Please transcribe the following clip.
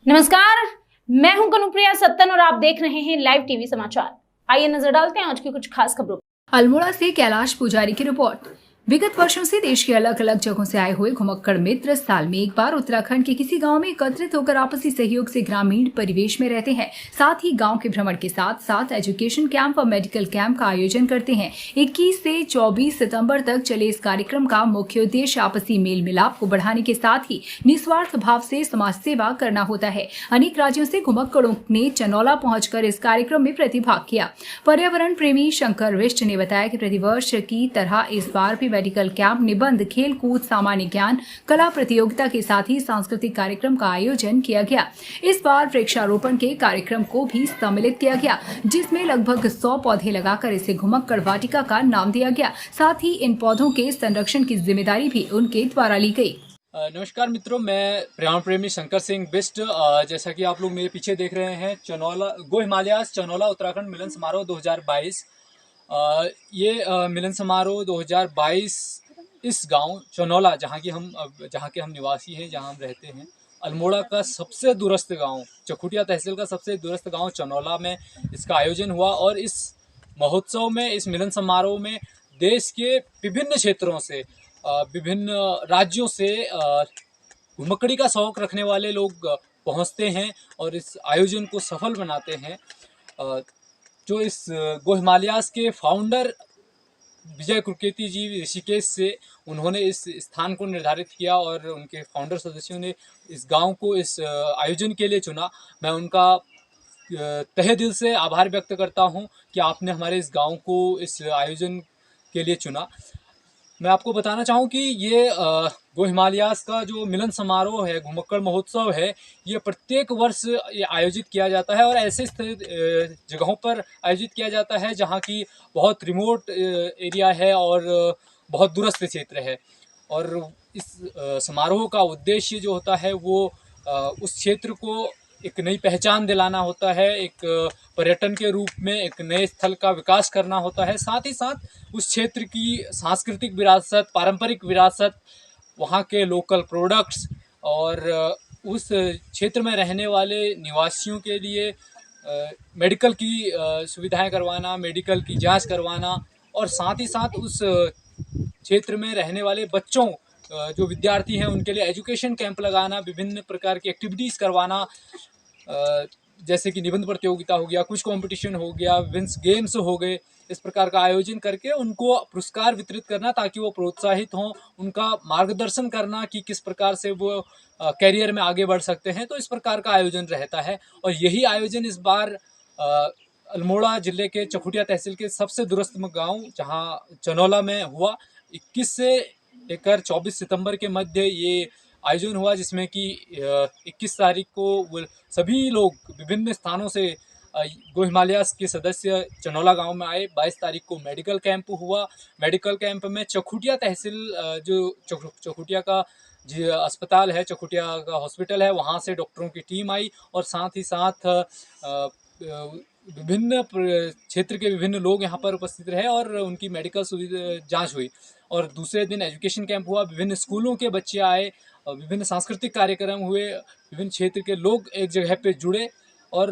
नमस्कार, मैं हूं कनुप्रिया सत्तन और आप देख रहे हैं लाइव टीवी समाचार। आइए नजर डालते हैं आज की कुछ खास खबरों। अल्मोड़ा से कैलाश पुजारी की रिपोर्ट। विगत वर्षों से देश के अलग अलग जगहों से आए हुए घुमक्कड़ मित्र साल में एक बार उत्तराखंड के किसी गांव में एकत्रित होकर आपसी सहयोग से ग्रामीण परिवेश में रहते हैं। साथ ही गांव के भ्रमण के साथ साथ एजुकेशन कैंप और मेडिकल कैंप का आयोजन करते हैं। 21 से 24 सितंबर तक चले इस कार्यक्रम का मुख्य उद्देश्य आपसी मेल मिलाप को बढ़ाने के साथ ही निस्वार्थ भाव से समाज सेवा करना होता है। अनेक राज्यों से घुमक्कड़ों ने चनौला पहुंचकर इस कार्यक्रम में प्रतिभाग किया। पर्यावरण प्रेमी शंकर विष्ट ने बताया कि प्रतिवर्ष की तरह इस बार भी मेडिकल कैंप, निबंध, खेल कूद, सामान्य ज्ञान, कला प्रतियोगिता के साथ ही सांस्कृतिक कार्यक्रम का आयोजन किया गया। इस बार वृक्षारोपण के कार्यक्रम को भी सम्मिलित किया गया, जिसमें लगभग 100 पौधे लगाकर इसे घुमक्कड़ वाटिका का नाम दिया गया। साथ ही इन पौधों के संरक्षण की जिम्मेदारी भी उनके द्वारा ली गई। नमस्कार मित्रों, मैं पर्यावरण प्रेमी शंकर सिंह बिष्ट। जैसा कि आप लोग मेरे पीछे देख रहे हैं, चनौला गो हिमालयास चनौला उत्तराखंड मिलन समारोह 2022। ये मिलन समारोह 2022 इस गांव चनौला, जहां के हम निवासी हैं, जहां हम रहते हैं, अल्मोड़ा का सबसे दूरस्थ गांव, चकुटिया तहसील का सबसे दूरस्थ गांव चनौला में इसका आयोजन हुआ। और इस महोत्सव में, इस मिलन समारोह में देश के विभिन्न क्षेत्रों से, विभिन्न राज्यों से घुमक्कड़ी का शौक रखने वाले लोग पहुंचते हैं और इस आयोजन को सफल बनाते हैं। जो इस गो हिमालयास के फाउंडर विजय कुरकेती जी ऋषिकेश से, उन्होंने इस स्थान को निर्धारित किया और उनके फाउंडर सदस्यों ने इस गांव को इस आयोजन के लिए चुना। मैं उनका तहे दिल से आभार व्यक्त करता हूं कि आपने हमारे इस गांव को इस आयोजन के लिए चुना। मैं आपको बताना चाहूँ कि ये गो हिमालयास का जो मिलन समारोह है, घुमक्कड़ महोत्सव है, ये प्रत्येक वर्ष ये आयोजित किया जाता है और ऐसे जगहों पर आयोजित किया जाता है जहाँ की बहुत रिमोट एरिया है और बहुत दूरस्थ क्षेत्र है। और इस समारोह का उद्देश्य जो होता है वो उस क्षेत्र को एक नई पहचान दिलाना होता है, एक पर्यटन के रूप में एक नए स्थल का विकास करना होता है। साथ ही साथ उस क्षेत्र की सांस्कृतिक विरासत, पारंपरिक विरासत, वहाँ के लोकल प्रोडक्ट्स और उस क्षेत्र में रहने वाले निवासियों के लिए मेडिकल की सुविधाएं करवाना, मेडिकल की जांच करवाना, और साथ ही साथ उस क्षेत्र में रहने वाले बच्चों, जो विद्यार्थी हैं, उनके लिए एजुकेशन कैंप लगाना, विभिन्न प्रकार की एक्टिविटीज़ करवाना, जैसे कि निबंध प्रतियोगिता हो गया, कुछ कंपटीशन हो गया, विभिन्न गेम्स हो गए। इस प्रकार का आयोजन करके उनको पुरस्कार वितरित करना ताकि वो प्रोत्साहित हों, उनका मार्गदर्शन करना कि किस प्रकार से वो कैरियर में आगे बढ़ सकते हैं। तो इस प्रकार का आयोजन रहता है और यही आयोजन इस बार अल्मोड़ा जिले के चकुटिया तहसील के सबसे दूरस्थ गाँव जहाँ चनौला में हुआ। 21 से लेकर 24 सितंबर के मध्य ये आयोजन हुआ, जिसमें कि 21 तारीख को वो सभी लोग विभिन्न स्थानों से गो हिमालयास के सदस्य चनौला गांव में आए। 22 तारीख को मेडिकल कैंप हुआ। मेडिकल कैंप में चकुटिया तहसील, जो चकुटिया का जो अस्पताल है, चकुटिया का हॉस्पिटल है, वहाँ से डॉक्टरों की टीम आई और साथ ही साथ विभिन्न क्षेत्र के विभिन्न लोग यहाँ पर उपस्थित रहे और उनकी मेडिकल सुविधा जाँच हुई। और दूसरे दिन एजुकेशन कैंप हुआ, विभिन्न स्कूलों के बच्चे आए, विभिन्न सांस्कृतिक कार्यक्रम हुए, विभिन्न क्षेत्र के लोग एक जगह पे जुड़े और